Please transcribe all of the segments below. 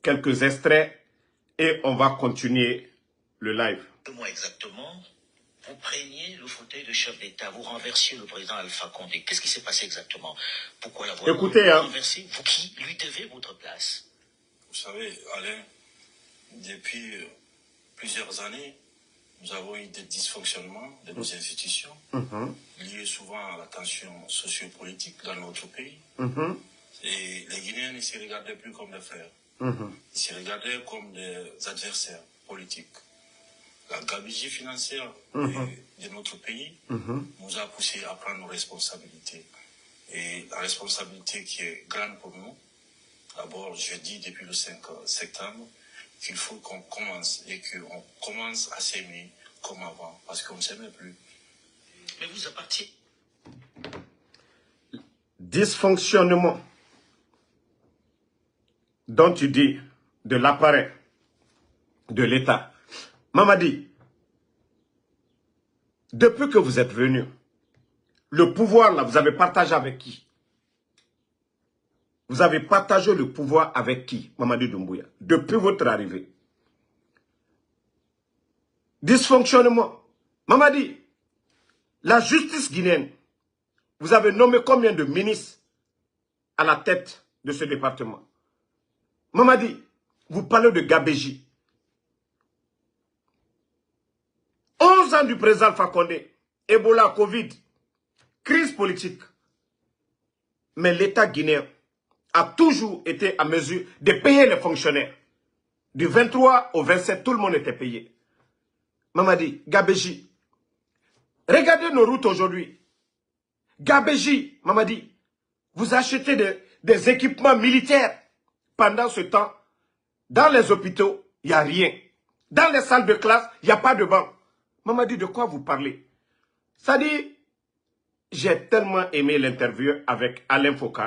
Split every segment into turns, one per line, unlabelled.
quelques extraits et on va continuer le live.
Moi exactement, vous preniez le fauteuil de chef d'État, vous renversiez le président Alpha Condé. Qu'est-ce qui s'est passé exactement? Pourquoi l'avoir renversé? Vous qui lui devez votre place?
Vous savez, Alain, depuis plusieurs années, nous avons eu des dysfonctionnements de nos institutions, liés souvent à la tension sociopolitique dans notre pays. Et les Guinéens ne se regardaient plus comme des frères. Ils se regardaient comme des adversaires politiques. La gabegie financière de notre pays nous a poussé à prendre nos responsabilités. Et la responsabilité qui est grande pour nous, d'abord, je dis depuis le 5 septembre, qu'il faut qu'on commence et qu'on commence à s'aimer comme avant, parce qu'on ne s'aimait plus.
Mais vous appartiez.
Dysfonctionnement dont tu dis de l'appareil de l'État. Mamadi, depuis que vous êtes venu, le pouvoir là, vous avez partagé avec qui? Vous avez partagé le pouvoir avec qui, Mamadi Doumbouya, depuis votre arrivée? Dysfonctionnement. Mamadi, la justice guinéenne, vous avez nommé combien de ministres à la tête de ce département? Mamadi, vous parlez de gabegie. 11 ans du président Alpha Condé, Ebola, Covid, crise politique. Mais l'État guinéen a toujours été à mesure de payer les fonctionnaires. Du 23 au 27, tout le monde était payé. Mamadi, gabegie. Regardez nos routes aujourd'hui. Gabegie, Mamadi. Vous achetez des équipements militaires. Pendant ce temps, dans les hôpitaux, il n'y a rien. Dans les salles de classe, il n'y a pas de banc. Mamadi, de quoi vous parlez? Ça dit, j'ai tellement aimé l'interview avec Alain Foucault.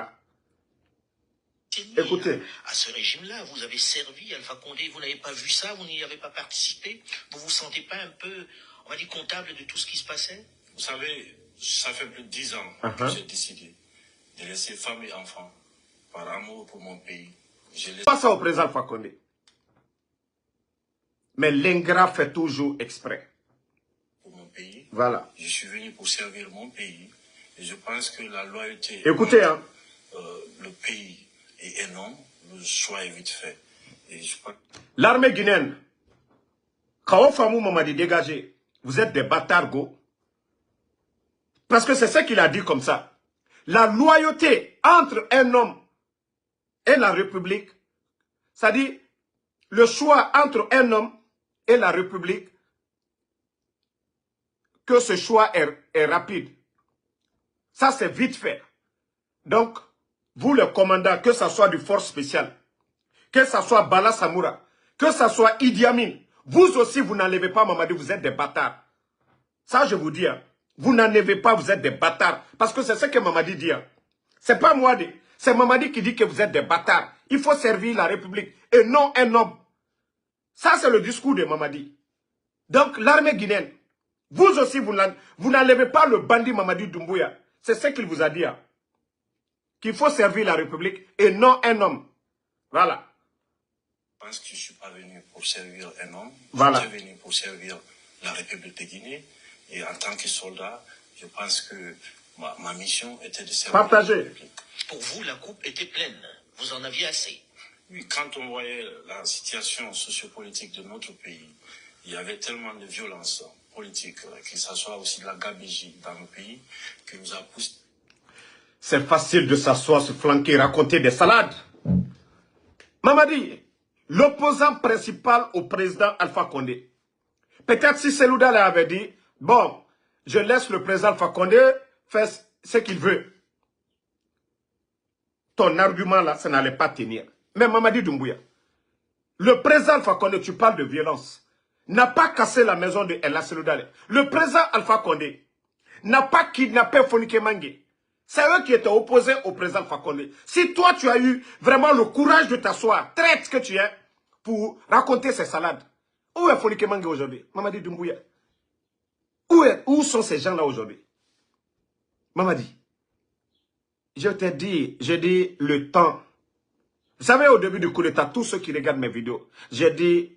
Écoutez.
À ce régime-là, vous avez servi Alpha Condé, vous n'avez pas vu ça, vous n'y avez pas participé. Vous ne vous sentez pas un peu, on va dire, comptable de tout ce qui se passait?
Vous savez, ça fait plus de 10 ans que j'ai décidé de laisser femme et enfants par amour pour mon pays.
Pas ça au président Alpha Condé. Mais l'ingrat fait toujours exprès.
Pour mon pays.
Voilà.
Je suis venu pour servir mon pays. Et je pense que la loyauté...
Écoutez,
le pays est énorme. Le choix est vite fait.
L'armée guinéenne, Kao Famou Mamadi dégagé, vous êtes des bâtards, go. Parce que c'est ce qu'il a dit comme ça. La loyauté entre un homme et la République, ça dit le choix entre un homme et la République, que ce choix est rapide. Ça, c'est vite fait. Donc, vous, le commandant, que ce soit du force spéciale, que ce soit Bala Samoura, que ce soit Idi Amin, vous aussi, vous n'enlevez pas Mamadi, vous êtes des bâtards. Ça, je vous dis, hein, vous n'enlevez pas, vous êtes des bâtards. Parce que c'est ce que Mamadi dit. Hein. C'est pas moi, c'est Mamadi qui dit que vous êtes des bâtards. Il faut servir la République et non un homme. Ça, c'est le discours de Mamadi. Donc, l'armée guinéenne, vous aussi, vous n'enlevez pas le bandit Mamadi Doumbouya. C'est ce qu'il vous a dit. Hein. Qu'il faut servir la République et non un homme. Voilà.
Je pense que je ne suis pas venu pour servir un homme.
Voilà.
Je suis venu pour servir la République de Guinée. Et en tant que soldat, je pense que ma mission était de servir la République.
Pour vous, la coupe était pleine. Vous en aviez assez.
Oui, quand on voyait la situation sociopolitique de notre pays, il y avait tellement de violence politique, que ce soit aussi de la gabegie dans le pays, qui nous a poussé.
C'est facile de s'asseoir, se flanquer, raconter des salades. Mamadi, l'opposant principal au président Alpha Condé. Peut-être si Selouda avait dit, bon, je laisse le président Alpha Condé faire ce qu'il veut. Ton argument là, ça n'allait pas tenir. Mais Mamadi Doumbouya, le président Alpha Condé, tu parles de violence, n'a pas cassé la maison de Ella Selouda. Le président Alpha Condé n'a pas kidnappé Fonike Mangue. C'est eux qui étaient opposés au président Alpha Condé. Si toi, tu as eu vraiment le courage de t'asseoir, traite que tu es, pour raconter ces salades, où est Fonike Mangue aujourd'hui? Mamadi Doumbouya. Où sont ces gens-là aujourd'hui? Mamadi, je t'ai dit, j'ai dit le temps. Vous savez, au début du coup d'État, tous ceux qui regardent mes vidéos, j'ai dit,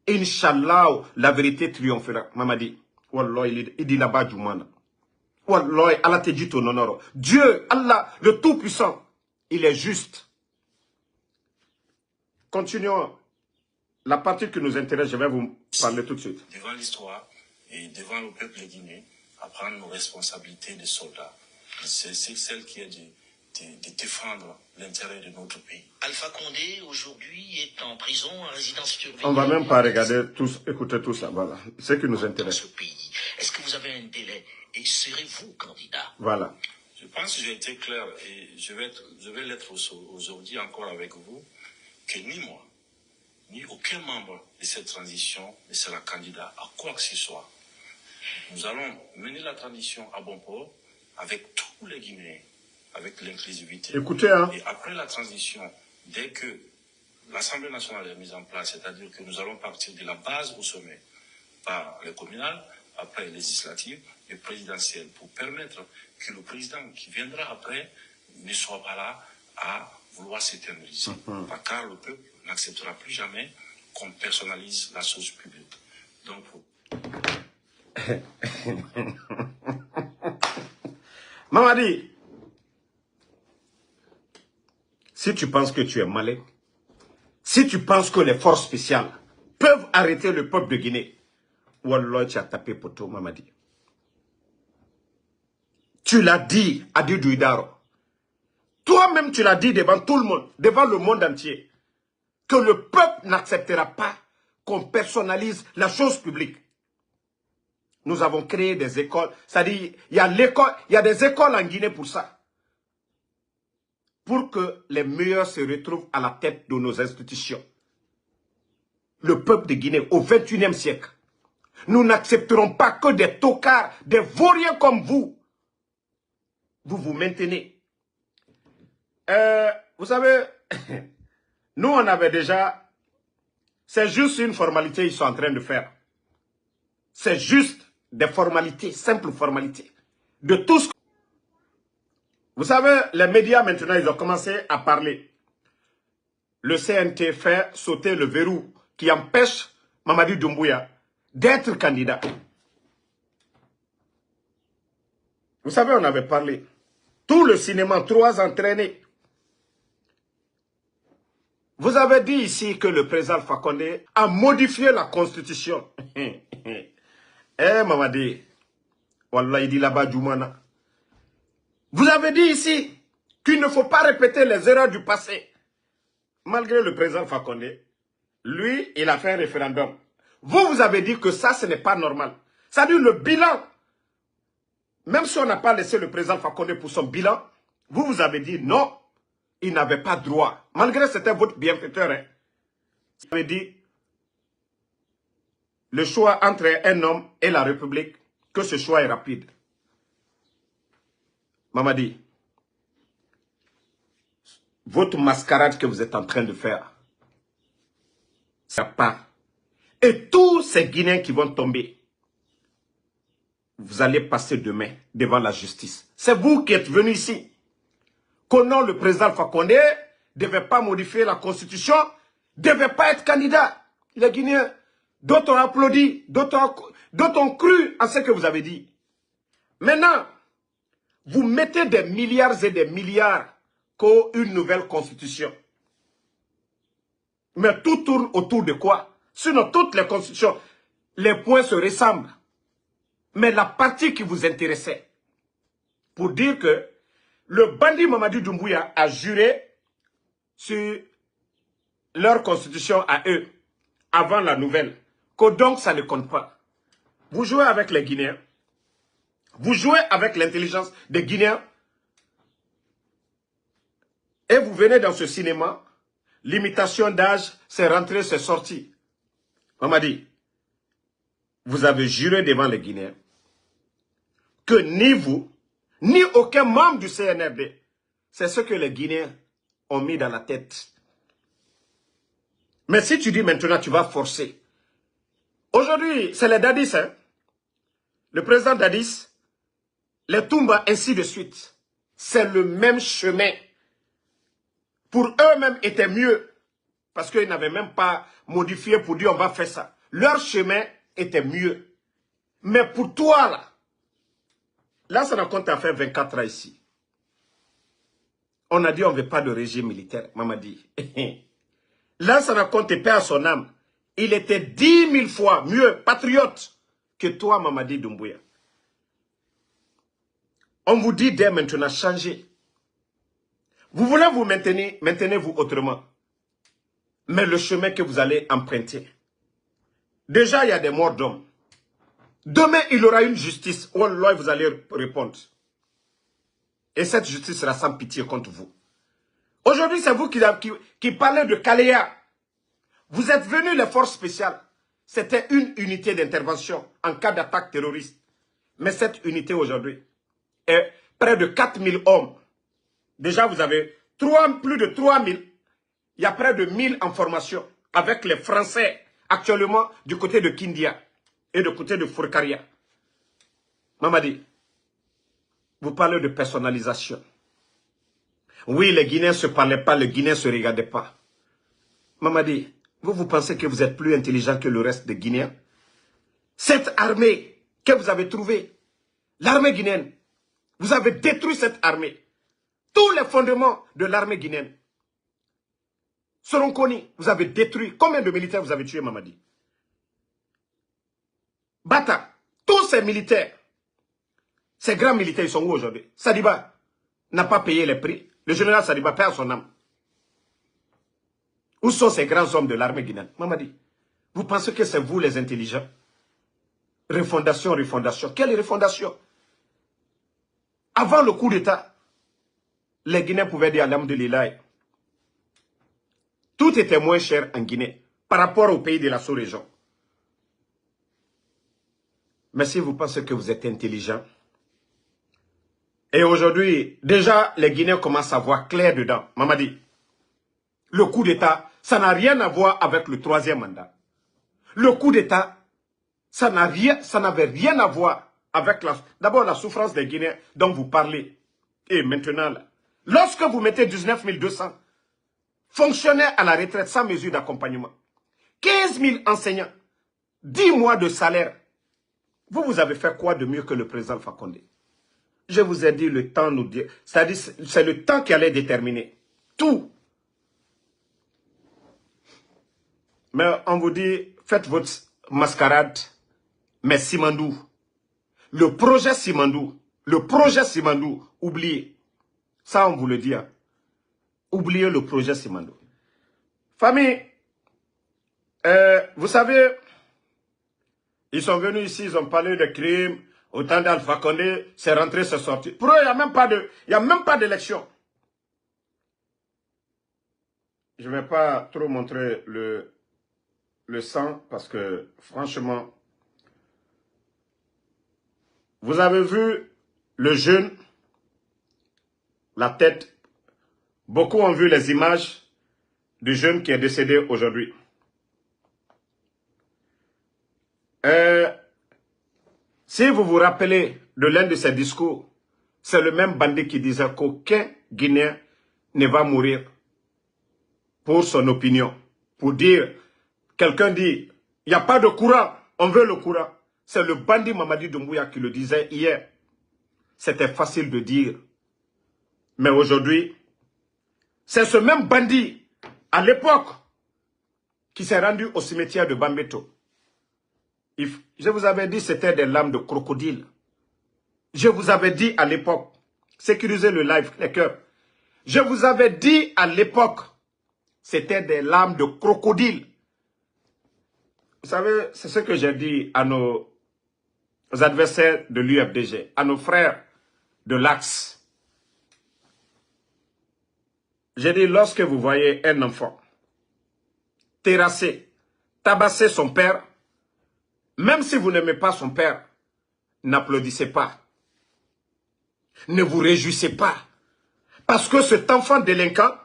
Inch'Allah, la vérité triomphera. Maman dit, Wallah, il dit là-bas du monde. Wallah, Allah te dit ton honneur. Dieu, Allah, le Tout-Puissant, il est juste. Continuons. La partie qui nous intéresse, je vais vous parler tout de suite.
Devant l'histoire et devant le peuple guinéen, à prendre nos responsabilités de soldats. C'est celle qui est de défendre l'intérêt de notre pays.
Alpha Condé, aujourd'hui, est en prison, en résidence surveillée.
On ne va même pas regarder tous, écouter tout ça. Voilà. Ce qui nous intéresse.
Dans ce pays, est-ce que vous avez un délai et serez-vous candidat?
Voilà.
Je pense que j'ai été clair et je vais l'être aujourd'hui encore avec vous, que ni moi, ni aucun membre de cette transition ne sera candidat à quoi que ce soit. Nous allons mener la transition à bon port avec tous les Guinéens, avec l'inclusivité.
Écoutez, hein.
Et après la transition, dès que l'Assemblée nationale est mise en place, c'est-à-dire que nous allons partir de la base au sommet, par les communales, après les législatives et présidentielles, pour permettre que le président qui viendra après ne soit pas là à vouloir s'éterniser. Car le peuple n'acceptera plus jamais qu'on personnalise la chose publique. Donc,
Mamadi, si tu penses que tu es malin, si tu penses que les forces spéciales peuvent arrêter le peuple de Guinée, Wallah, tu as tapé poteau, Mamadi. Tu l'as dit à Doudou Idaro. Toi-même, tu l'as dit devant tout le monde, devant le monde entier, que le peuple n'acceptera pas qu'on personnalise la chose publique. Nous avons créé des écoles, c'est-à-dire, il y a des écoles en Guinée pour ça. Pour que les meilleurs se retrouvent à la tête de nos institutions. Le peuple de Guinée au XXIe siècle. Nous n'accepterons pas que des tocards, des vauriens comme vous. Vous vous maintenez. Vous savez, nous on avait déjà... C'est juste une formalité qu'ils sont en train de faire. C'est juste des formalités, simples formalités. De tout ce que... Vous savez, les médias maintenant, ils ont commencé à parler. Le CNT fait sauter le verrou qui empêche Mamadi Doumbouya d'être candidat. Vous savez, on avait parlé. Tout le cinéma, 3 entraînés. Vous avez dit ici que le président Alpha Condé a modifié la constitution. Mamadi, Wallah, il dit là-bas, Djoumana. Vous avez dit ici qu'il ne faut pas répéter les erreurs du passé. Malgré le président Alpha Condé, lui, il a fait un référendum. Vous avez dit que ça, ce n'est pas normal. C'est-à-dire le bilan. Même si on n'a pas laissé le président Alpha Condé pour son bilan, vous avez dit non, il n'avait pas droit. Malgré que c'était votre bienfaiteur. Hein. Vous avez dit le choix entre un homme et la République, que ce choix est rapide. Mamadi, votre mascarade que vous êtes en train de faire, ça pas. Et tous ces Guinéens qui vont tomber, vous allez passer demain devant la justice. C'est vous qui êtes venus ici. Qu'au nom le président Alpha Condé ne devait pas modifier la constitution, ne devait pas être candidat. Les Guinéens, d'autres ont applaudi, d'autres ont cru à ce que vous avez dit. Maintenant, vous mettez des milliards et des milliards pour une nouvelle constitution. Mais tout tourne autour de quoi? Sinon, toutes les constitutions, les points se ressemblent. Mais la partie qui vous intéressait, pour dire que le bandit Mamadi Doumbouya a juré sur leur constitution à eux, avant la nouvelle, que donc ça ne compte pas. Vous jouez avec les Guinéens. Vous jouez avec l'intelligence des Guinéens. Et vous venez dans ce cinéma, l'imitation d'âge, c'est rentré, c'est sorti. Mamadi, vous avez juré devant les Guinéens que ni vous, ni aucun membre du CNRD, c'est ce que les Guinéens ont mis dans la tête. Mais si tu dis maintenant, tu vas forcer. Aujourd'hui, c'est les Dadis, hein? Le président Dadis, les Toumba, ainsi de suite. C'est le même chemin. Pour eux-mêmes, était mieux. Parce qu'ils n'avaient même pas modifié pour dire on va faire ça. Leur chemin était mieux. Mais pour toi, là ça n'a compte à faire 24 ans ici. On a dit on ne veut pas de régime militaire, Mamadi. Là ça n'a compte paix à son âme. Il était 10 000 fois mieux patriote que toi, Mamadi Doumbouya. On vous dit dès maintenant, changez. Vous voulez vous maintenir, maintenez-vous autrement. Mais le chemin que vous allez emprunter. Déjà, il y a des morts d'hommes. Demain, il y aura une justice. Oh là, vous allez répondre. Et cette justice sera sans pitié contre vous. Aujourd'hui, c'est vous qui parlez de Kalea. Vous êtes venus les forces spéciales. C'était une unité d'intervention en cas d'attaque terroriste. Mais cette unité aujourd'hui est près de 4000 hommes. Déjà, vous avez plus de 3000. Il y a près de 1000 en formation avec les Français actuellement du côté de Kindia et du côté de Fourkaria. Mamadi, vous parlez de personnalisation. Oui, les Guinéens ne se parlaient pas, les Guinéens ne se regardaient pas. Mamadi, vous pensez que vous êtes plus intelligent que le reste des Guinéens? Cette armée que vous avez trouvée, l'armée guinéenne, vous avez détruit cette armée. Tous les fondements de l'armée guinéenne seront connus. Vous avez détruit. Combien de militaires vous avez tués, Mamadi? Bata, tous ces militaires, ces grands militaires, ils sont où aujourd'hui? Sadiba n'a pas payé les prix. Le général Sadiba perd son âme. Où sont ces grands hommes de l'armée guinéenne? Mamadi, vous pensez que c'est vous les intelligents? Refondation, refondation. Quelle refondation? Avant le coup d'État, les Guinéens pouvaient dire alhamdoulilah. Tout était moins cher en Guinée par rapport au pays de la sous-région. Mais si vous pensez que vous êtes intelligent, et aujourd'hui, déjà, les Guinéens commencent à voir clair dedans. Mamadi, le coup d'État, ça n'a rien à voir avec le troisième mandat. Le coup d'État, ça n'avait rien à voir avec d'abord la souffrance des Guinéens dont vous parlez. Et maintenant, là, lorsque vous mettez 19 200 fonctionnaires à la retraite sans mesure d'accompagnement, 15 000 enseignants, 10 mois de salaire, vous avez fait quoi de mieux que le président Alpha Condé? Je vous ai dit, le temps nous dit, c'est-à-dire c'est le temps qui allait déterminer tout. Mais on vous dit, faites votre mascarade, mais Simandou, le projet Simandou, oubliez. Ça, on vous le dit. Hein. Oubliez le projet Simandou. Famille, vous savez, ils sont venus ici, ils ont parlé de crimes, autant d'Alpha Condé, c'est rentré, c'est sorti. Pour eux, il n'y a même pas d'élection. Je ne vais pas trop montrer le sang parce que, franchement, vous avez vu le jeune, la tête. Beaucoup ont vu les images du jeune qui est décédé aujourd'hui. Si vous vous rappelez de l'un de ses discours, c'est le même bandit qui disait qu'aucun Guinéen ne va mourir pour son opinion. Pour dire, quelqu'un dit, il n'y a pas de courant, on veut le courant. C'est le bandit Mamadi Doumbouya qui le disait hier. C'était facile de dire. Mais aujourd'hui, c'est ce même bandit, à l'époque, qui s'est rendu au cimetière de Bambeto. Je vous avais dit c'était des lames de crocodile. Je vous avais dit à l'époque, sécurisez le live, les cœurs. Je vous avais dit à l'époque, c'était des lames de crocodile. Vous savez, c'est ce que j'ai dit à nos adversaires de l'UFDG, à nos frères de l'Axe. J'ai dit, lorsque vous voyez un enfant terrasser, tabasser son père, même si vous n'aimez pas son père, n'applaudissez pas. Ne vous réjouissez pas. Parce que cet enfant délinquant,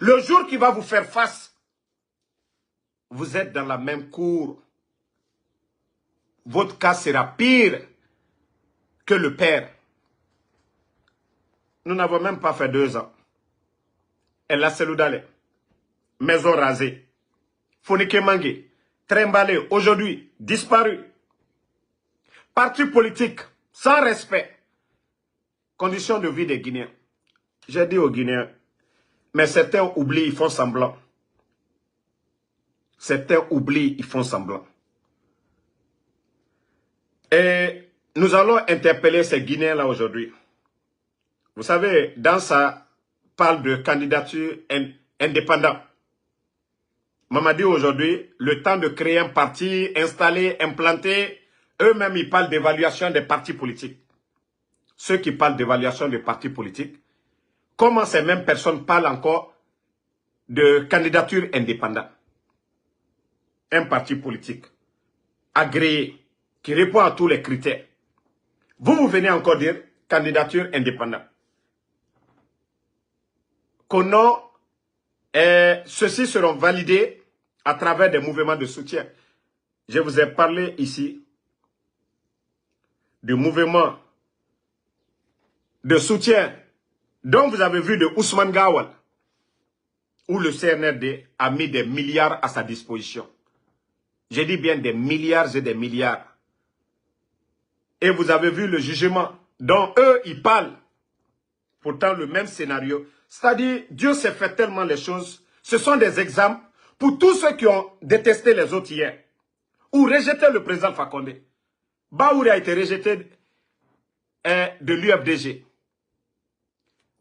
le jour qu'il va vous faire face, vous êtes dans la même cour. Votre cas sera pire que le père. Nous n'avons même pas fait 2 ans. Elle a Seloudale. maison rasée. Fonike Mange, trimballé, aujourd'hui, disparu. Parti politique, sans respect. Conditions de vie des Guinéens. J'ai dit aux Guinéens, mais certains oublient, ils font semblant. Certains oublient, ils font semblant. Et nous allons interpeller ces Guinéens-là aujourd'hui. Vous savez, dans ça, parle de candidature indépendante. Mamadi aujourd'hui, le temps de créer un parti, installer, implanter, eux-mêmes ils parlent d'évaluation des partis politiques. Ceux qui parlent d'évaluation des partis politiques, comment ces mêmes personnes parlent encore de candidature indépendante? Un parti politique agréé, qui répond à tous les critères. Vous venez encore dire candidature indépendante. Ceux-ci seront validés à travers des mouvements de soutien. Je vous ai parlé ici du mouvement de soutien dont vous avez vu de Ousmane Gawal, où le CNRD a mis des milliards à sa disposition. J'ai dit bien des milliards et des milliards. Et vous avez vu le jugement dont eux, ils parlent. Pourtant, le même scénario. C'est-à-dire, Dieu s'est fait tellement les choses. Ce sont des exemples pour tous ceux qui ont détesté les autres hier. Ou rejeté le président Fakonde. Baouri a été rejeté de l'UFDG.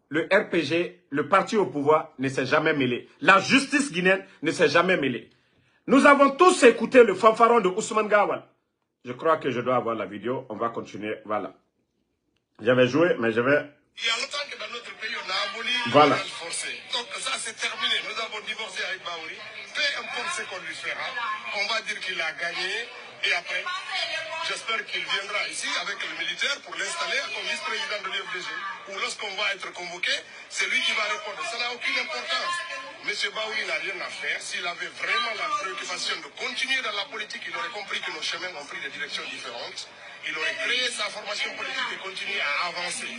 Le RPG, le parti au pouvoir, ne s'est jamais mêlé. La justice guinéenne ne s'est jamais mêlée. Nous avons tous écouté le fanfaron de Ousmane Gawal. Je crois que je dois avoir la vidéo. On va continuer. Voilà. J'avais joué, mais je vais...
Il y a longtemps que dans notre pays, on a aboli le
mariage
forcé. Donc ça, c'est terminé. Nous avons divorcé avec Baouri. Peu importe ce qu'on lui fera, on va dire qu'il a gagné. Et après, j'espère qu'il viendra ici avec le militaire pour l'installer comme vice-président de l'UFDG. Ou lorsqu'on va être convoqué, c'est lui qui va répondre. Ça n'a aucune importance. Monsieur Baouri n'a rien à faire. S'il avait vraiment la préoccupation de continuer dans la politique, il aurait compris que nos chemins ont pris des directions différentes. Il aurait créé sa formation politique et continué à avancer.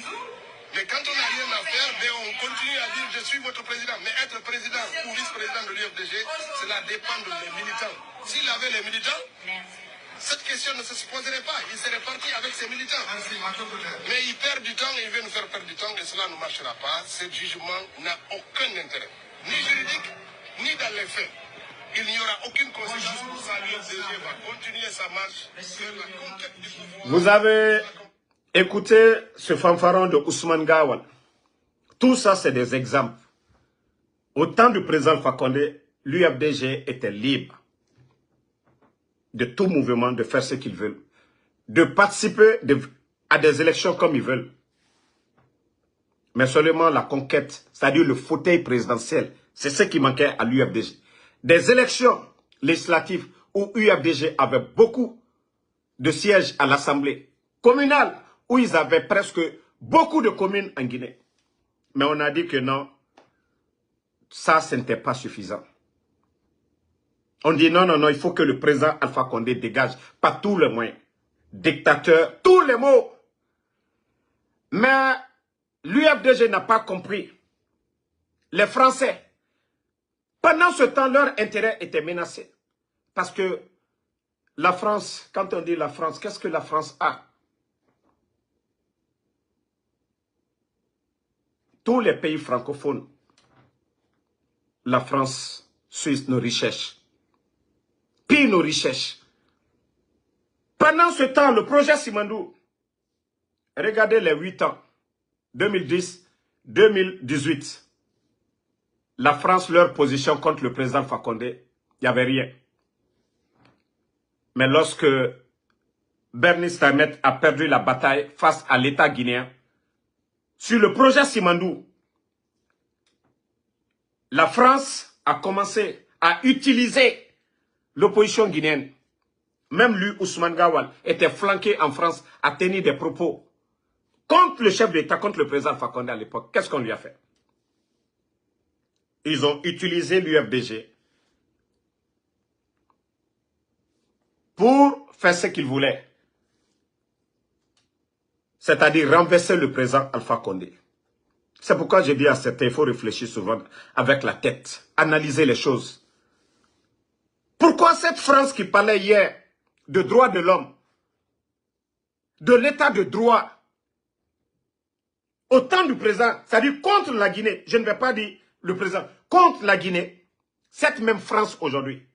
Mais quand on n'a rien à faire, ben on continue à dire je suis votre président. Mais être président ou vice-président de l'UFDG, cela dépend des militants. S'il avait les militants, cette question ne se poserait pas. Il serait parti avec ses militants. Mais il perd du temps et il veut nous faire perdre du temps et cela ne marchera pas. Ce jugement n'a aucun intérêt, ni juridique, ni dans les faits. Il n'y aura aucune conséquence pour ça. L'UFDG va continuer sa marche vers la conquête du pouvoir.
Vous avez écouté ce fanfaron de Ousmane Gawal. Tout ça, c'est des exemples. Au temps du président Fakonde, l'UFDG était libre de tout mouvement, de faire ce qu'ils veulent, de participer à des élections comme ils veulent. Mais seulement la conquête, c'est-à-dire le fauteuil présidentiel, c'est ce qui manquait à l'UFDG. Des élections législatives où l'UFDG avait beaucoup de sièges à l'Assemblée communale, où ils avaient presque beaucoup de communes en Guinée. Mais on a dit que non, ça, ce n'était pas suffisant. On dit non, non, non, il faut que le président Alpha Condé dégage par tous les moyens. Dictateur, tous les mots. Mais l'UFDG n'a pas compris. Les Français, pendant ce temps, leur intérêt était menacé. Parce que la France, quand on dit la France, qu'est-ce que la France a? Tous les pays francophones, la France suit nos richesses. Pille nos richesses. Pendant ce temps, le projet Simandou, regardez les 8 ans, 2010, 2018, la France, leur position contre le président Fakonde, il n'y avait rien. Mais lorsque Bernice Tamet a perdu la bataille face à l'État guinéen, sur le projet Simandou, la France a commencé à utiliser l'opposition guinéenne. Même lui, Ousmane Gawal, était flanqué en France à tenir des propos contre le chef d'État, contre le président Fakonde à l'époque. Qu'est-ce qu'on lui a fait? Ils ont utilisé l'UFDG pour faire ce qu'ils voulaient. C'est-à-dire renverser le président Alpha Condé. C'est pourquoi je dis à certains, il faut réfléchir souvent avec la tête, analyser les choses. Pourquoi cette France qui parlait hier de droits de l'homme, de l'état de droit, au temps du président, c'est-à-dire contre la Guinée, je ne vais pas dire le président, contre la Guinée, cette même France aujourd'hui,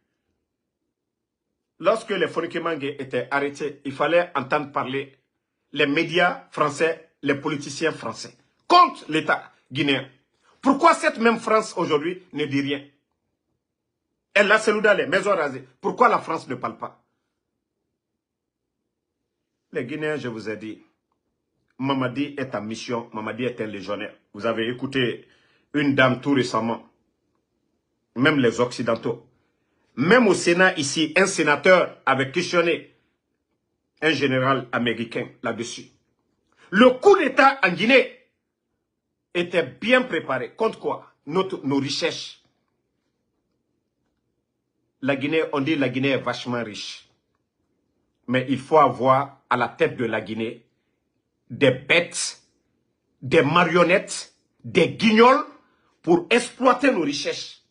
lorsque les Fonikemangue étaient arrêtés, il fallait entendre parler les médias français, les politiciens français, contre l'État guinéen. Pourquoi cette même France aujourd'hui ne dit rien? Elle a Selouda, les maisons rasées. Pourquoi la France ne parle pas? Les Guinéens, je vous ai dit, Mamadi est en mission, Mamadi est un légionnaire. Vous avez écouté une dame tout récemment, même les Occidentaux. Même au Sénat ici, un sénateur avait questionné un général américain là-dessus. Le coup d'État en Guinée était bien préparé. Contre quoi? Nos richesses. La Guinée, on dit la Guinée est vachement riche. Mais il faut avoir à la tête de la Guinée des bêtes, des marionnettes, des guignols pour exploiter nos richesses.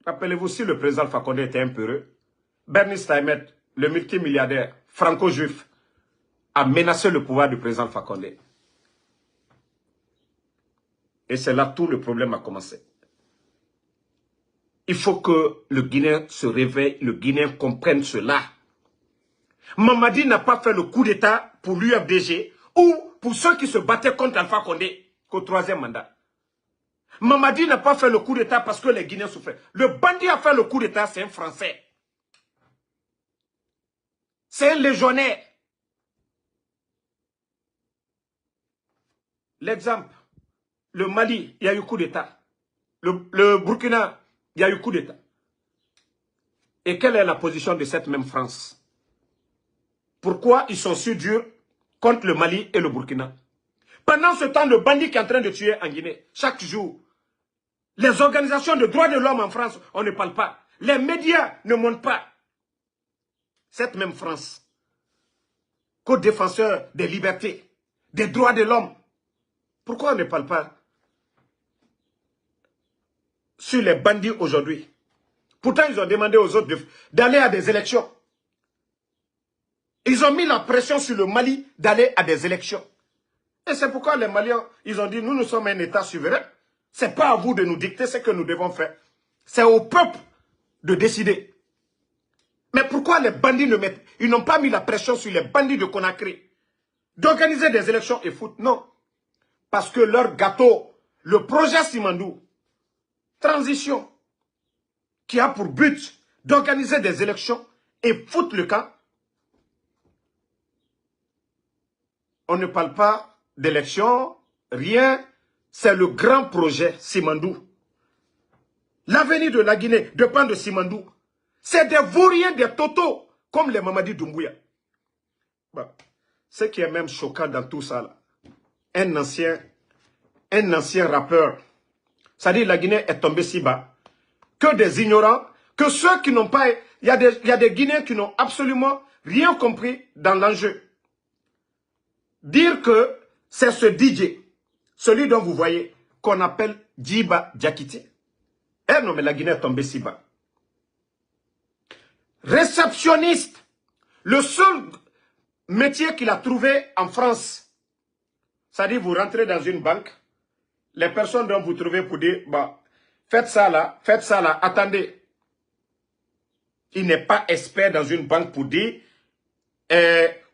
Rappelez-vous, si le président Alpha Condé était un peu heureux, Bernie Steinmetz, le multimilliardaire franco-juif, a menacé le pouvoir du président Alpha Condé. Et c'est là tout le problème a commencé. Il faut que le Guinéen se réveille, le Guinéen comprenne cela. Mamadi n'a pas fait le coup d'État pour l'UFDG ou pour ceux qui se battaient contre Alpha Condé qu'au 3e mandat. Mamadi n'a pas fait le coup d'État parce que les Guinéens souffraient. Le bandit a fait le coup d'État, c'est un Français. C'est un légionnaire. L'exemple, le Mali, il y a eu coup d'État. Le Burkina, il y a eu coup d'État. Et quelle est la position de cette même France? Pourquoi ils sont si durs contre le Mali et le Burkina? Pendant ce temps, le bandit qui est en train de tuer en Guinée, chaque jour, les organisations de droits de l'homme en France, on ne parle pas. Les médias ne montrent pas. Cette même France, co-défenseur des libertés, des droits de l'homme, pourquoi on ne parle pas sur les bandits aujourd'hui? Pourtant, ils ont demandé aux autres d'aller à des élections. Ils ont mis la pression sur le Mali d'aller à des élections. Et c'est pourquoi les Maliens, ils ont dit, nous sommes un État souverain. Ce n'est pas à vous de nous dicter ce que nous devons faire. C'est au peuple de décider. Mais pourquoi les bandits ne mettent... Ils n'ont pas mis la pression sur les bandits de Conakry d'organiser des élections et foutre. Non. Parce que leur gâteau, le projet Simandou, transition, qui a pour but d'organiser des élections et foutre le camp, on ne parle pas d'élections, rien. C'est le grand projet Simandou. L'avenir de la Guinée dépend de Simandou. C'est des vauriens, des totaux, comme les Mamadi Doumbouya. Bon, ce qui est même choquant dans tout ça, là, un ancien rappeur, c'est-à-dire la Guinée est tombée si bas, que des ignorants, que ceux qui n'ont pas... Il y a des Guinéens qui n'ont absolument rien compris dans l'enjeu. Dire que c'est ce DJ, celui dont vous voyez, qu'on appelle Djiba Diakité. Eh non, mais la Guinée est tombée si bas. Réceptionniste, le seul métier qu'il a trouvé en France, c'est-à-dire vous rentrez dans une banque, les personnes dont vous trouvez pour dire, bah, faites ça là, attendez. Il n'est pas expert dans une banque pour dire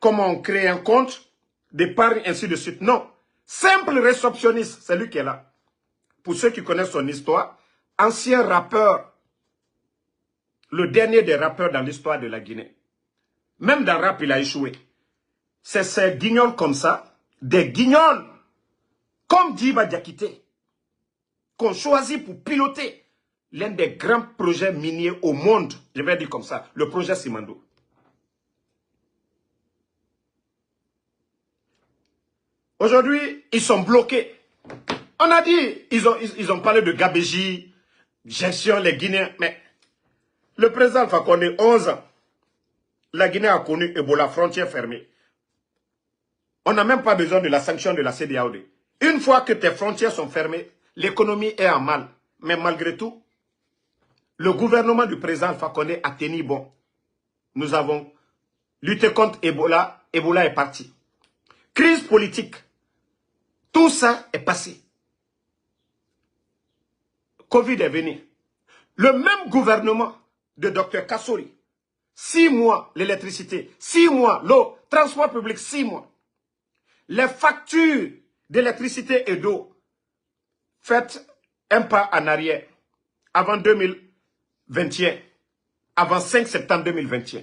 comment on crée un compte d'épargne, ainsi de suite. Non. Simple réceptionniste, c'est lui qui est là. Pour ceux qui connaissent son histoire, ancien rappeur, le dernier des rappeurs dans l'histoire de la Guinée. Même dans le rap, il a échoué. C'est ces guignols comme ça, des guignols, comme Djiba Diakité, qu'on choisit pour piloter l'un des grands projets miniers au monde, je vais dire comme ça, le projet Simandou. Aujourd'hui, ils sont bloqués. On a dit, ils ont parlé de Gabéji, gestion, les Guinéens, mais le président Alpha Condé, 11 ans, la Guinée a connu Ebola, frontière fermée. On n'a même pas besoin de la sanction de la CEDEAO. Une fois que tes frontières sont fermées, l'économie est en mal. Mais malgré tout, le gouvernement du président Alpha Condé a tenu bon. Nous avons lutté contre Ebola. Ebola est parti. Crise politique. Tout ça est passé. Covid est venu. Le même gouvernement de Dr Kassori, 6 mois l'électricité, 6 mois l'eau, transport public, 6 mois. Les factures d'électricité et d'eau, faites un pas en arrière. Avant 2021, avant 5 septembre 2021,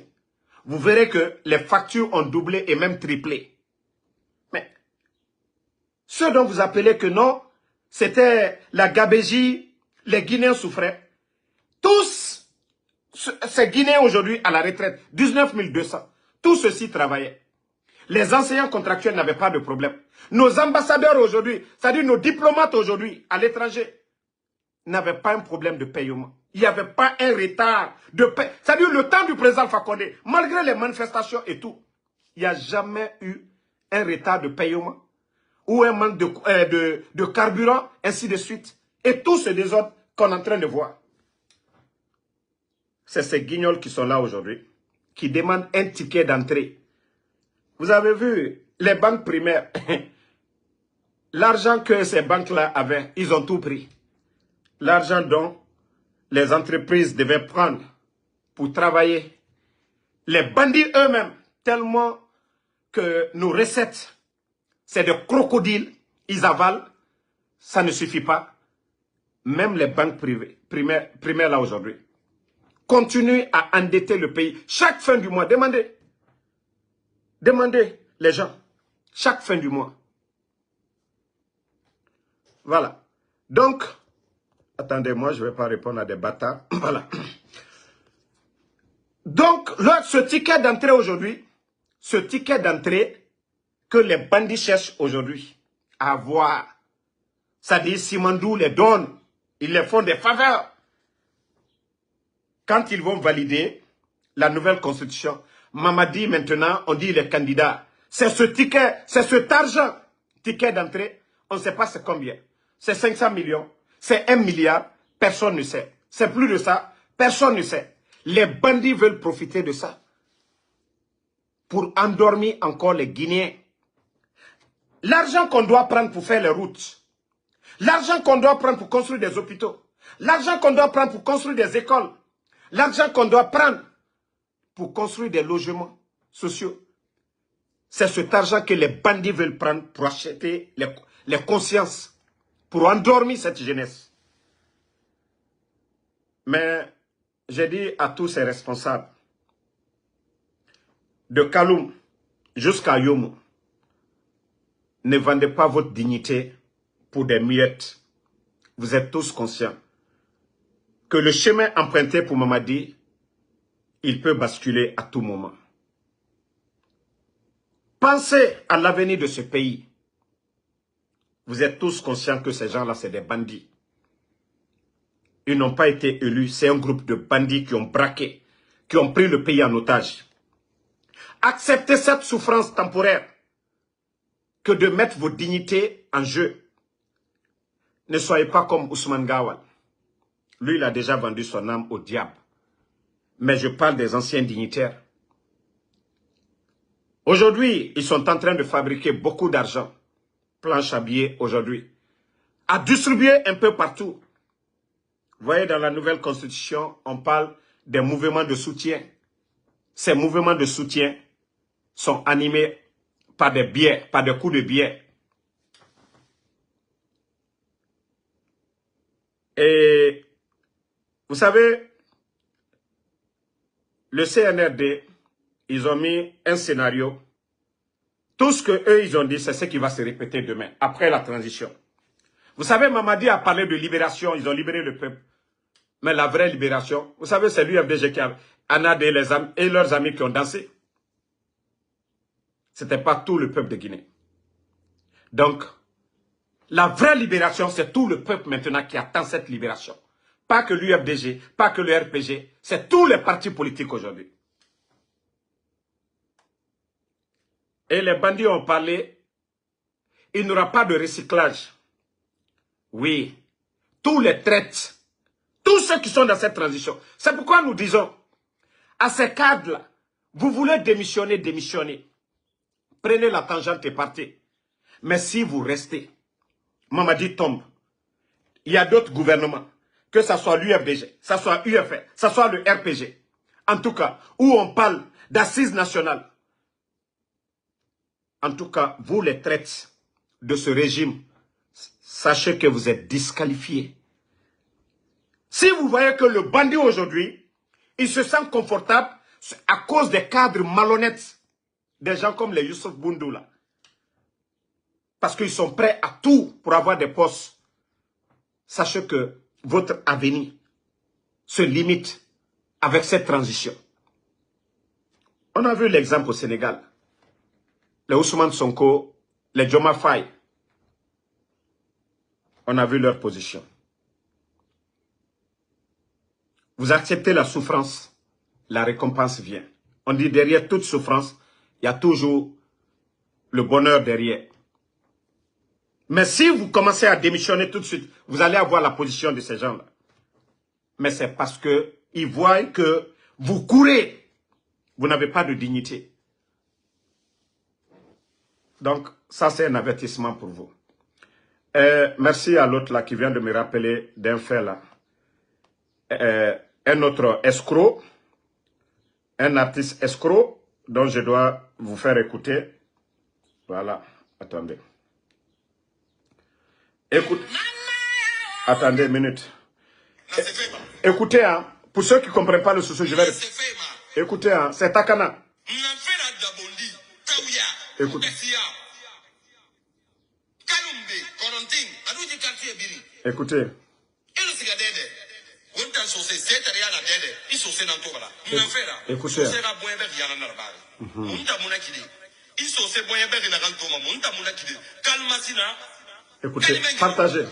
vous verrez que les factures ont doublé et même triplé. Mais ceux dont vous appelez que non, c'était la gabégie, les Guinéens souffraient. Tous ces Guinéens aujourd'hui à la retraite, 19 200, tous ceux-ci travaillaient. Les enseignants contractuels n'avaient pas de problème. Nos ambassadeurs aujourd'hui, c'est-à-dire nos diplomates aujourd'hui à l'étranger, n'avaient pas un problème de paiement. Il n'y avait pas un retard de paiement. C'est-à-dire le temps du président Alpha Condé, malgré les manifestations et tout, il n'y a jamais eu un retard de paiement ou un manque de carburant, ainsi de suite. Et tout ce désordre qu'on est en train de voir. C'est ces guignols qui sont là aujourd'hui, qui demandent un ticket d'entrée. Vous avez vu, les banques primaires, l'argent que ces banques-là avaient, ils ont tout pris. L'argent dont les entreprises devaient prendre pour travailler. Les bandits eux-mêmes, tellement que nos recettes, c'est des crocodiles, ils avalent, ça ne suffit pas. Même les banques privées, primaires là aujourd'hui, continuent à endetter le pays. Chaque fin du mois, demandez les gens, chaque fin du mois. Voilà. Donc, attendez, moi je ne vais pas répondre à des bâtards. Voilà. Donc, ce ticket d'entrée aujourd'hui, ce ticket d'entrée que les bandits cherchent aujourd'hui à avoir, c'est-à-dire Simandou les donne, ils les font des faveurs. Quand ils vont valider la nouvelle constitution, Mamadi maintenant, on dit il est candidat. C'est ce ticket, c'est cet argent, ticket d'entrée, on ne sait pas c'est combien. C'est 500 millions, c'est 1 milliard, personne ne sait. C'est plus de ça, personne ne sait. Les bandits veulent profiter de ça pour endormir encore les Guinéens. L'argent qu'on doit prendre pour faire les routes, l'argent qu'on doit prendre pour construire des hôpitaux, l'argent qu'on doit prendre pour construire des écoles, l'argent qu'on doit prendre pour construire des logements sociaux, c'est cet argent que les bandits veulent prendre pour acheter les consciences, pour endormir cette jeunesse. Mais j'ai dit à tous ces responsables, de Kaloum jusqu'à Yomo, ne vendez pas votre dignité pour des miettes. Vous êtes tous conscients que le chemin emprunté pour Mamadi, il peut basculer à tout moment. Pensez à l'avenir de ce pays. Vous êtes tous conscients que ces gens-là, c'est des bandits. Ils n'ont pas été élus. C'est un groupe de bandits qui ont braqué, qui ont pris le pays en otage. Acceptez cette souffrance temporaire que de mettre vos dignités en jeu. Ne soyez pas comme Ousmane Gawal. Lui, il a déjà vendu son âme au diable. Mais je parle des anciens dignitaires. Aujourd'hui, ils sont en train de fabriquer beaucoup d'argent. Planche à billets aujourd'hui. À distribuer un peu partout. Vous voyez, dans la nouvelle constitution, on parle des mouvements de soutien. Ces mouvements de soutien sont animés par des billets, par des coups de billets. Et vous savez, le CNRD, ils ont mis un scénario. Tout ce qu'eux, ils ont dit, c'est ce qui va se répéter demain, après la transition. Vous savez, Mamadi a parlé de libération, ils ont libéré le peuple. Mais la vraie libération, vous savez, c'est l'UFDG qui a Anadé et leurs amis qui ont dansé. Ce n'était pas tout le peuple de Guinée. Donc, la vraie libération, c'est tout le peuple maintenant qui attend cette libération. Pas que l'UFDG, pas que le RPG, c'est tous les partis politiques aujourd'hui. Et les bandits ont parlé, il n'y aura pas de recyclage. Oui, tous les traites, tous ceux qui sont dans cette transition. C'est pourquoi nous disons, à ces cadres-là, vous voulez démissionner, démissionnez. Prenez la tangente et partez. Mais si vous restez, Mamadi tombe. Il y a d'autres gouvernements, que ce soit l'UFDG, que ce soit UFR, que ce soit le RPG. En tout cas, où on parle d'assises nationales. En tout cas, vous les traites de ce régime, sachez que vous êtes disqualifiés. Si vous voyez que le bandit aujourd'hui, il se sent confortable à cause des cadres malhonnêtes, des gens comme les Youssouf Boundou là. Parce qu'ils sont prêts à tout pour avoir des postes. Sachez que votre avenir se limite avec cette transition. On a vu l'exemple au Sénégal. Les Ousmane Sonko, les Diomaye Faye. On a vu leur position. Vous acceptez la souffrance, la récompense vient. On dit derrière toute souffrance, il y a toujours le bonheur derrière. Mais si vous commencez à démissionner tout de suite, vous allez avoir la position de ces gens-là. Mais c'est parce qu'ils voient que vous courez. Vous n'avez pas de dignité. Donc, ça c'est un avertissement pour vous. Merci à l'autre là qui vient de me rappeler d'un fait là. Un autre escroc, un artiste escroc dont je dois vous faire écouter. Voilà, attendez. Écoute, attendez une minute. Écoutez, hein, pour ceux qui ne comprennent pas le souci, je vais... Écoutez, hein, c'est Takana. Écoutez. Écoutez. Écoutez. Écoutez, partagez.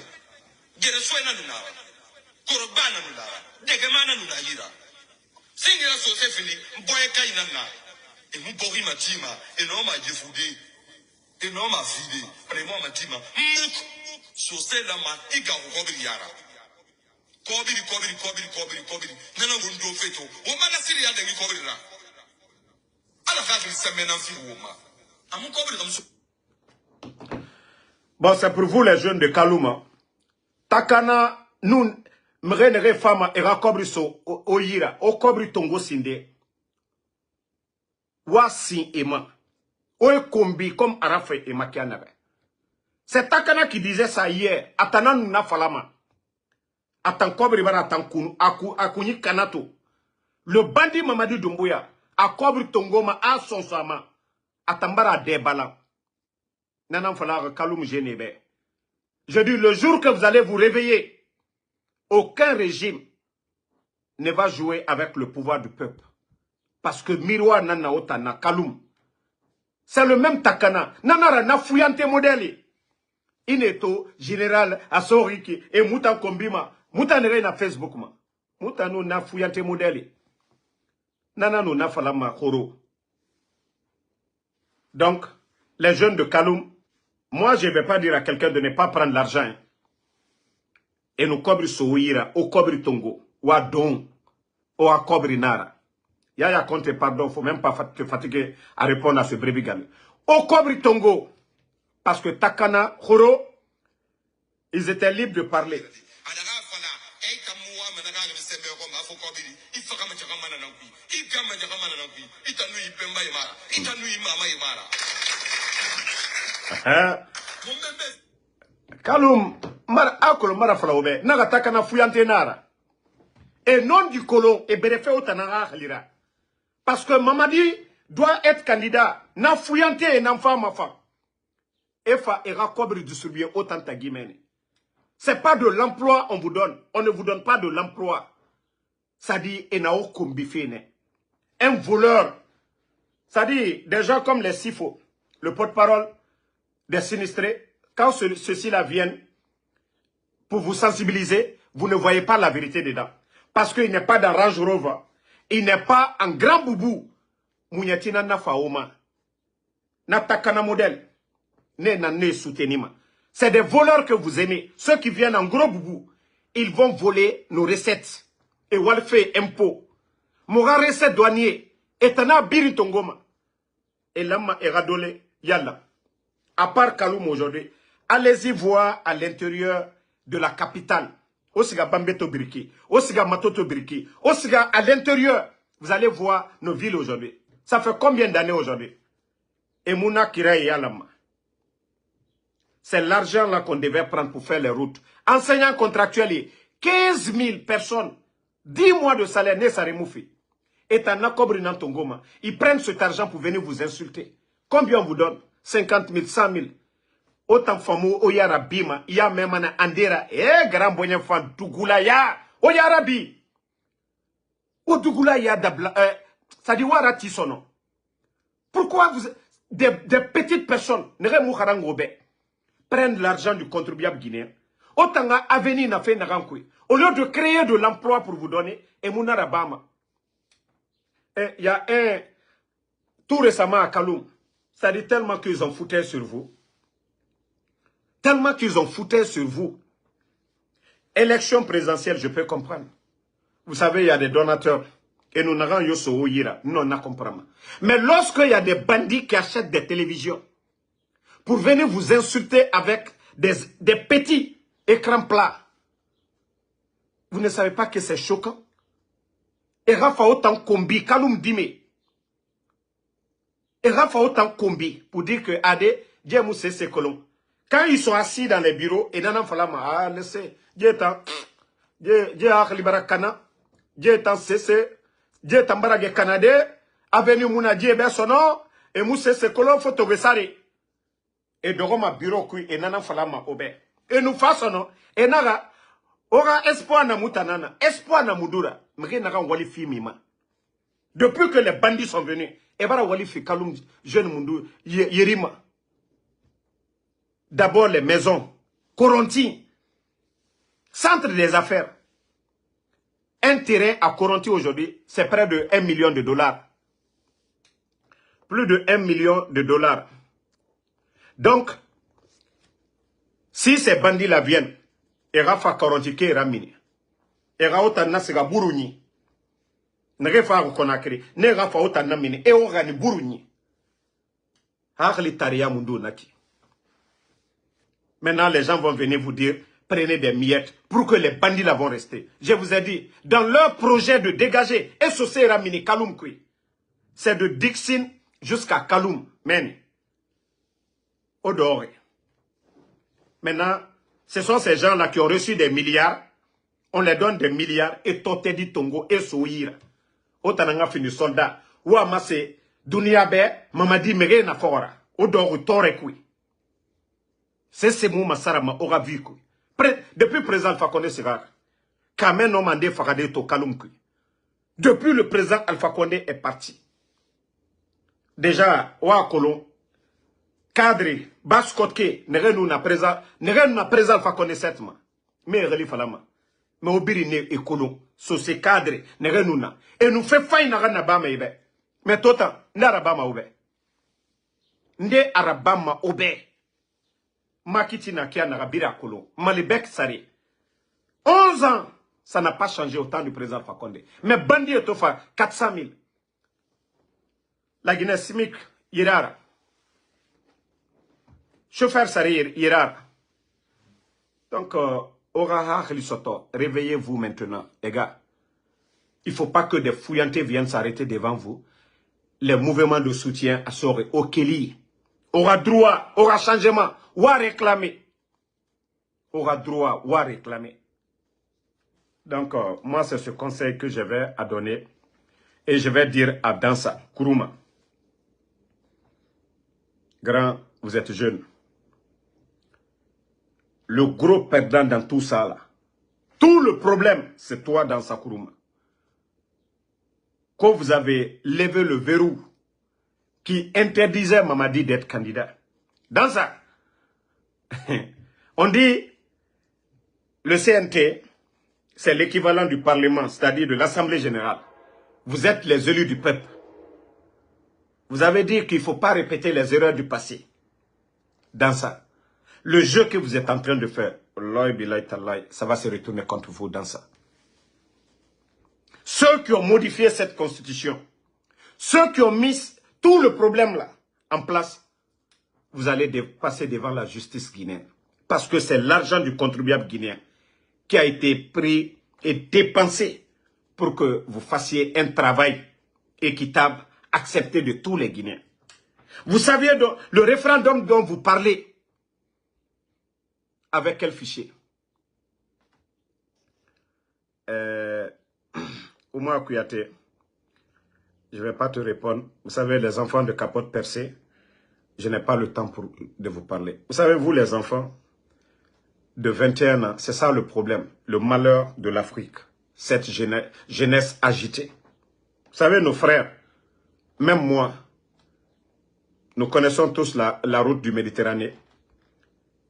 Bon, c'est pour vous les jeunes de Kalouma. Takana, nous, mrenere fama et rakobri so oyira, okobri tongo sinde. Wasi ema. Oe kombi comme Arafe et Makianabe. C'est Takana qui disait ça hier. Atanan na falama. Atan kobri bara atan kunu, akuni kanato. Le bandit Mamadi Doumbouya, a kobri tongoma, a son sama. Atambara debala. Nanan falar kaloum genebe. Je dis, le jour que vous allez vous réveiller, aucun régime ne va jouer avec le pouvoir du peuple. Parce que Mirwa nana otana kaloum. C'est le même Takana. Nanara na fuyante modèle. Ineto, général, Asoriki, et Moutan Kombima. Moutan nere na Facebook ma. Moutan no na fuyante modèle. Nana no na falama khoro. Donc, les jeunes de Kaloum, moi je ne vais pas dire à quelqu'un de ne pas prendre l'argent. Et nous cobri souira, au cobri tongo, ou à don, ou à cobri nara. Yaya compte pardon, il ne faut même pas te fatiguer à répondre à ce brébigal. Au cobri tongo, parce que Takana, Khoro, ils étaient libres de parler. Kaloum, akolo mara falaobe, naga Takana fuyante nara. Et non du colon, et berefe otanara khalira. Parce que Mamadi doit être candidat. Na fuyante et n'enfant ma femme. Efa era kobri distribuer autant ta guimene. C'est pas de l'emploi on vous donne. On ne vous donne pas de l'emploi. Ça dit, enao kombifene. Un voleur. Ça dit, des gens comme les Sifo, le porte-parole des sinistrés, quand ceux-ci-là viennent pour vous sensibiliser, vous ne voyez pas la vérité dedans. Parce qu'il n'est pas dans Range Rover. Il n'est pas en grand boubou. Mouniatina na faoma. Natakana modèle. C'est des voleurs que vous aimez. Ceux qui viennent en gros boubou, ils vont voler nos recettes. Et walfe impôt. Mora recette douanier. Et tana biri tongoma. Et lama eradole yalla. À part Kaloum aujourd'hui, allez-y voir à l'intérieur de la capitale. Osiga Bambeto Biriki, Osiga Matoto Biriki, Osiga à l'intérieur. Vous allez voir nos villes aujourd'hui. Ça fait combien d'années aujourd'hui? Et Mouna Kira Yalama. C'est l'argent là qu'on devait prendre pour faire les routes. Enseignants contractuels, 15 000 personnes, 10 mois de salaire, ne s'arrêmoufi. Et en akobri nan tongoma. Ils prennent cet argent pour venir vous insulter. Combien on vous donne? 50 000, 100 000. Autant famou, oyara bima, ya memana andera, grand bonyen fan, dougoula ya, oyara bi. O dougoula ya dabla, ça dit wara tisono. Pourquoi vous, des petites personnes, nere mouharangobe, prennent l'argent du contribuable guinéen, autant à avenir n'a fait n'agankoué, au lieu de créer de l'emploi pour vous donner, et mounara bama. Il y a un, tout récemment à Kaloum, ça dit tellement qu'ils ont foutu sur vous. Tellement qu'ils ont foutu sur vous. Élection présidentielle, je peux comprendre. Vous savez, il y a des donateurs. Et nous n'avons yoso yira. Non, on comprend. Mais lorsqu'il y a des bandits qui achètent des télévisions pour venir vous insulter avec des petits écrans plats, vous ne savez pas que c'est choquant. Et Rafa autant combi, Kaloum Dime. Et Rafa autant combi pour dire que Ade, Djemou c'est colons. Quand ils sont assis dans les bureaux, et dans falama, ah, laissez, Djetan, Djeh Libarakana, Djetan CC, Djetan Barage Canadé, Avenue Mouna Djebe Sono, et Mousse Sekolon Photobessari. Et Doroma bureau kui, et Nanan Falama Obe. Et nous façonnons, et Nara, aura espoir na Moutanana, espoir na Moudoura, mais Nara Walifi Mima. Depuis que les bandits sont venus, et Bara Walifi Kaloum, jeune Moundou, Yerima. D'abord les maisons, Coronti, centre des affaires. Un terrain à Coronti aujourd'hui, c'est près de 1 million de dollars. Plus de 1 million de dollars. Donc, si ces bandits-là viennent, et Rafa Coronti qui ramini, et Raota Nasiga Buruni, ne Rafa Konakri, ne Rafa Ota Namini, et Orani Buruni, Harli Taria Mundu Naki. Maintenant, les gens vont venir vous dire, prenez des miettes pour que les bandits là vont rester. Je vous ai dit, dans leur projet de dégager, SOC Ramini Kaloum Kui, c'est de Dixon jusqu'à Kaloum, men. Odore. Maintenant, ce sont ces gens-là qui ont reçu des milliards. On les donne des milliards et Totedi Tongo et Souira. Otananga fini soldat. Ou amase Duniabe, Mamadi Mere Nafora. Odore Tore Kui. C'est ce mot Massarama aura vu. Depuis le président Alpha Condé Sera, Kamen non mandé Faradé to Kaloum. Depuis le président Alpha Condé est parti. Déjà, Oua Kolon, cadre, Baskotke, Nerenou na président Alpha Condé 7 mois. Mais Relief Falama. Mais Obiri ne et Kolon, so c'est cadre, Nerenou na. Et nous fait faille na Ranabama Ibe. Mais Tota, Narabama Obe. Nde Arabama Obe. Makitina Kia Narabira Kolo, Malibek Sari. 11 ans, ça n'a pas changé au temps du président Fakonde. Mais Bandi est au 400 000. La Guinée Simic, Irara. Chauffeur Sari, Irara. Donc, Oraha Khlisoto, réveillez-vous maintenant, les gars. Il ne faut pas que des fouillantés viennent s'arrêter devant vous. Les mouvements de soutien à Soré, au Kéli. Aura droit, aura changement, ou à réclamer. Aura droit, ou à réclamer. Donc, moi, c'est ce conseil que je vais à donner. Et je vais dire à Dansa, Kourouma. Grand, vous êtes jeune. Le gros perdant dans tout ça, là. Tout le problème, c'est toi, Dansa Kourouma. Quand vous avez levé le verrou qui interdisait Mamadi d'être candidat. Dans ça, on dit le CNT, c'est l'équivalent du Parlement, c'est-à-dire de l'Assemblée générale. Vous êtes les élus du peuple. Vous avez dit qu'il ne faut pas répéter les erreurs du passé. Dans ça. Le jeu que vous êtes en train de faire, ça va se retourner contre vous dans ça. Ceux qui ont modifié cette constitution, ceux qui ont mis tout le problème là en place, vous allez passer devant la justice guinéenne. Parce que c'est l'argent du contribuable guinéen qui a été pris et dépensé pour que vous fassiez un travail équitable, accepté de tous les Guinéens. Vous saviez le référendum dont vous parlez, avec quel fichier? Oumar Kouyaté, je ne vais pas te répondre. Vous savez, les enfants de capote percée, je n'ai pas le temps de vous parler. Vous savez, vous les enfants de 21 ans, c'est ça le problème, le malheur de l'Afrique, cette jeunesse agitée. Vous savez, nos frères, même moi, nous connaissons tous la route du Méditerranée.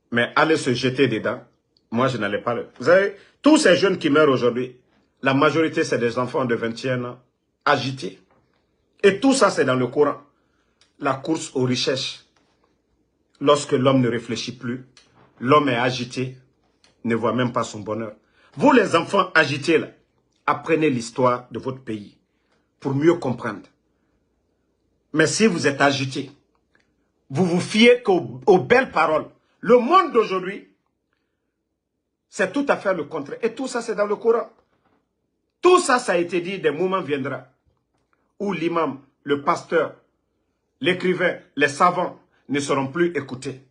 Mais aller se jeter dedans, moi je n'allais pas le... Vous savez, tous ces jeunes qui meurent aujourd'hui, la majorité c'est des enfants de 21 ans, agités. Et tout ça c'est dans le Coran. La course aux richesses. Lorsque l'homme ne réfléchit plus, l'homme est agité, ne voit même pas son bonheur. Vous les enfants agités là, apprenez l'histoire de votre pays pour mieux comprendre. Mais si vous êtes agité, vous vous fiez qu'aux belles paroles. Le monde d'aujourd'hui, c'est tout à fait le contraire. Et tout ça, c'est dans le Coran. Tout ça, ça a été dit, des moments viendra où l'imam, le pasteur, l'écrivain, les savants ne seront plus écoutés.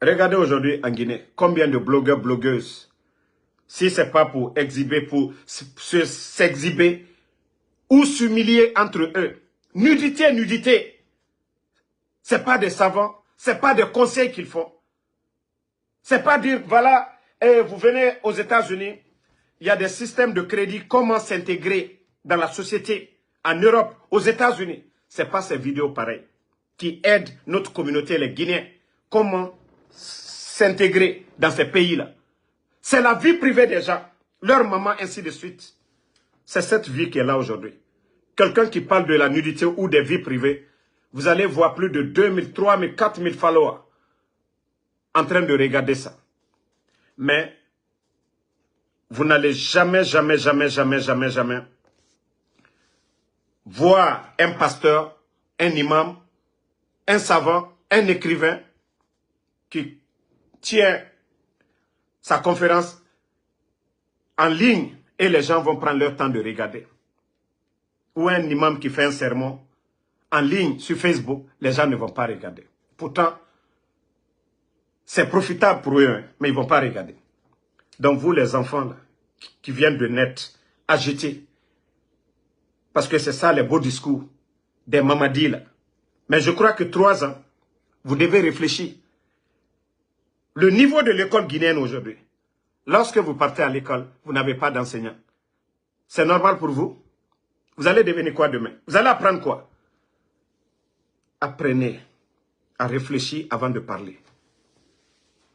Regardez aujourd'hui en Guinée, combien de blogueurs, blogueuses, si ce n'est pas pour exhiber, pour s'exhiber ou s'humilier entre eux. Nudité, nudité. Ce n'est pas des savants, ce n'est pas des conseils qu'ils font. Ce n'est pas dire, voilà, vous venez aux États-Unis, il y a des systèmes de crédit, comment s'intégrer dans la société, en Europe, aux États-Unis. Ce n'est pas ces vidéos pareilles qui aident notre communauté, les Guinéens, comment s'intégrer dans ces pays-là. C'est la vie privée des gens, leur maman, ainsi de suite. C'est cette vie qui est là aujourd'hui. Quelqu'un qui parle de la nudité ou des vies privées, vous allez voir plus de 2000, 3000, 4000 followers en train de regarder ça. Mais vous n'allez jamais, jamais, jamais, jamais, jamais, jamais voir un pasteur, un imam, un savant, un écrivain qui tient sa conférence en ligne et les gens vont prendre leur temps de regarder. Ou un imam qui fait un sermon en ligne sur Facebook, les gens ne vont pas regarder. Pourtant, c'est profitable pour eux, hein, mais ils ne vont pas regarder. Donc vous les enfants là, qui viennent de naître, agités, parce que c'est ça les beaux discours des mamadis là. Mais je crois que 3 ans, vous devez réfléchir. Le niveau de l'école guinéenne aujourd'hui, lorsque vous partez à l'école, vous n'avez pas d'enseignant. C'est normal pour vous? Vous allez devenir quoi demain? Vous allez apprendre quoi? Apprenez à réfléchir avant de parler.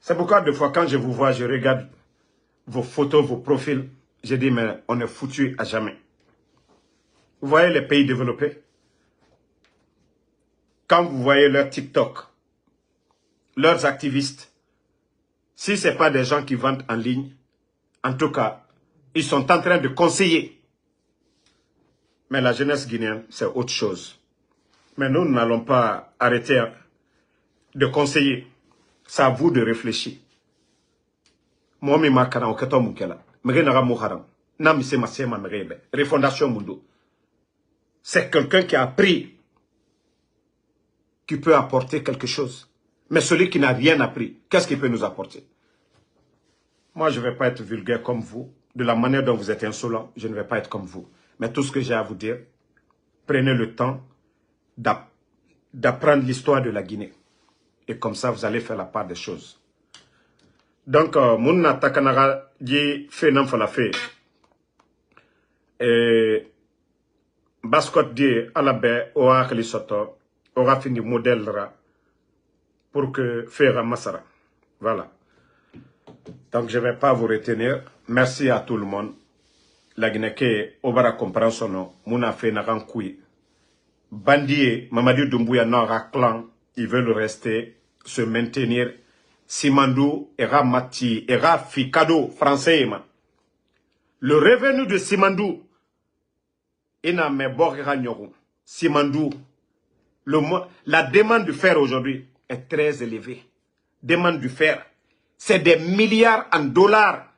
C'est pourquoi des fois quand je vous vois, je regarde vos photos, vos profils, je dis mais on est foutu à jamais. Vous voyez les pays développés? Quand vous voyez leurs TikTok, leurs activistes, si ce n'est pas des gens qui vendent en ligne, en tout cas, ils sont en train de conseiller. Mais la jeunesse guinéenne, c'est autre chose. Mais nous n'allons pas arrêter de conseiller. C'est à vous de réfléchir. C'est quelqu'un qui a appris, qui peut apporter quelque chose. Mais celui qui n'a rien appris, qu'est-ce qu'il peut nous apporter? Moi, je ne vais pas être vulgaire comme vous. De la manière dont vous êtes insolent, je ne vais pas être comme vous. Mais tout ce que j'ai à vous dire, prenez le temps d'apprendre l'histoire de la Guinée. Et comme ça, vous allez faire la part des choses. Donc, Mouna Takanaga dit Fenam Falafé. Et Baskot dit Alabe Oa Khalisoto aura fini modèle pour que faire Massara. Voilà. Donc, je ne vais pas vous retenir. Merci à tout le monde. la Guinée obara compréhension no muna fait nagan kui Bandie Mamadi Doumbouya n'aura clan, ils veulent rester, se maintenir. Simandou era Mati, era Fikado français. Le revenu de Simandou, ina me borira nyoru. Simandou, la demande du fer aujourd'hui est très élevée. Demande du fer, c'est des milliards en dollars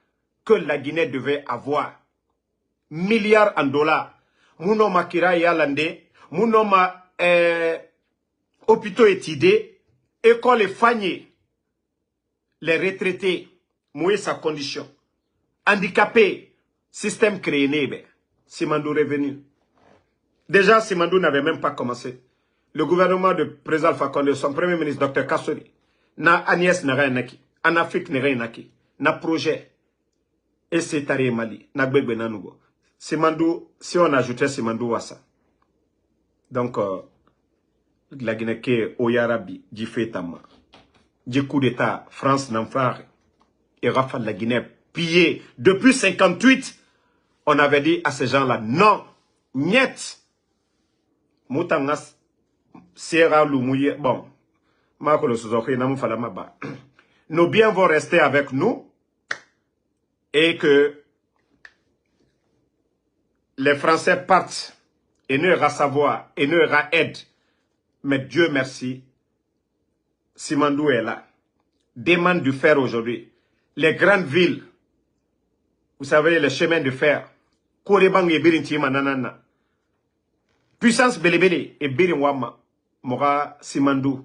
que la Guinée devait avoir. Milliards en dollars. Mouno makira yalande. Mounoma hôpitaux étudés, école et famille, les retraités, mouiller sa condition, handicapés, système créé nébé, Simandou revenu. Déjà, Simandou n'avait même pas commencé. Le gouvernement de président Alpha Condé, son premier ministre, Dr Kassori, na Agnès n'a rien naki, en Afrique n'a rien naki, na projet, et c'est Tari Mali, na Gbegbe Nanougo. Simandou, si on ajoutait Simandou à ça. Donc, la Guinée qui Oyarabi, Djifetama, du coup d'État, France Namfar, et Rafale la Guinée pillée. Depuis 58, on avait dit à ces gens-là, non, niet. Moutangas, Sierra Loumouye, bon, Marco le Souzoké, Namoufalamaba. Nos biens vont rester avec nous et que les Français partent. Et ne aura savoir, et ne aura aide. Mais Dieu merci, Simandou est là. Demande du fer aujourd'hui. Les grandes villes, vous savez, les chemins de fer, Korebang et Birintima nanana. Puissance Belebele et Birinwama, Mora Simandou,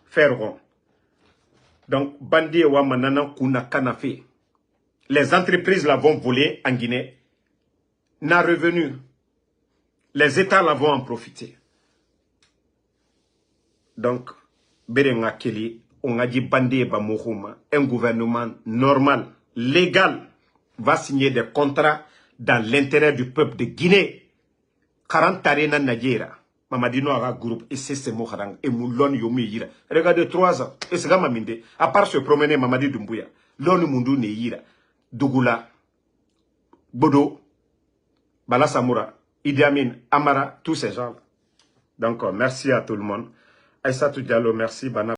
feront. Donc, Bandi et Wama nanan kuna kanafe. Les entreprises la vont voler en Guinée. N'a revenu. Les États là vont en profiter. Donc, Berenga Keli, on a dit Bandé Bamohouma, un gouvernement normal, légal, va signer des contrats dans l'intérêt du peuple de Guinée. 40 arena Nadjera, Mamadino Ara groupe, et c'est Moharang, et Moulon Yomi Yira. Regardez 3 ans, et c'est Gamaminde, à part se promener Mamadi Doumbouya, l'on Mundu Neira, Dougoula, Bodo, Bala Samoura. Idi Amin, Amara, tous ces gens-là. Donc, merci à tout le monde. Aïssatou Diallo, merci. Bana